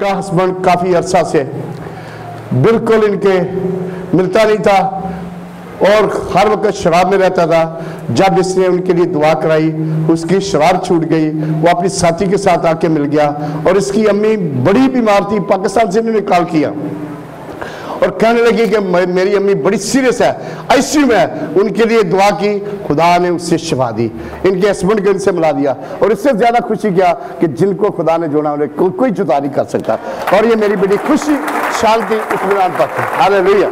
इनका हस्बैंड काफ़ी अरसा से बिल्कुल इनके मिलता नहीं था और हर वक्त शराब में रहता था। जब इसने उनके लिए दुआ कराई, उसकी शराब छूट गई, वो अपनी साथी के साथ आके मिल गया। और इसकी अम्मी बड़ी बीमार थी, पाकिस्तान से इन्होंने कॉल किया और कहने लगी कि मेरी अम्मी बड़ी सीरियस है, आईसीयू में है। उनके लिए दुआ की, खुदा ने उससे शिफा दी, इनके हस्बैंड को इनसे मिला दिया। और इससे ज्यादा खुशी क्या कि जिनको खुदा ने जोड़ा उन्हें कोई जुदा नहीं कर सकता। और ये मेरी बड़ी खुशी, शांति, इत्मीनान तक है। हालेलुया।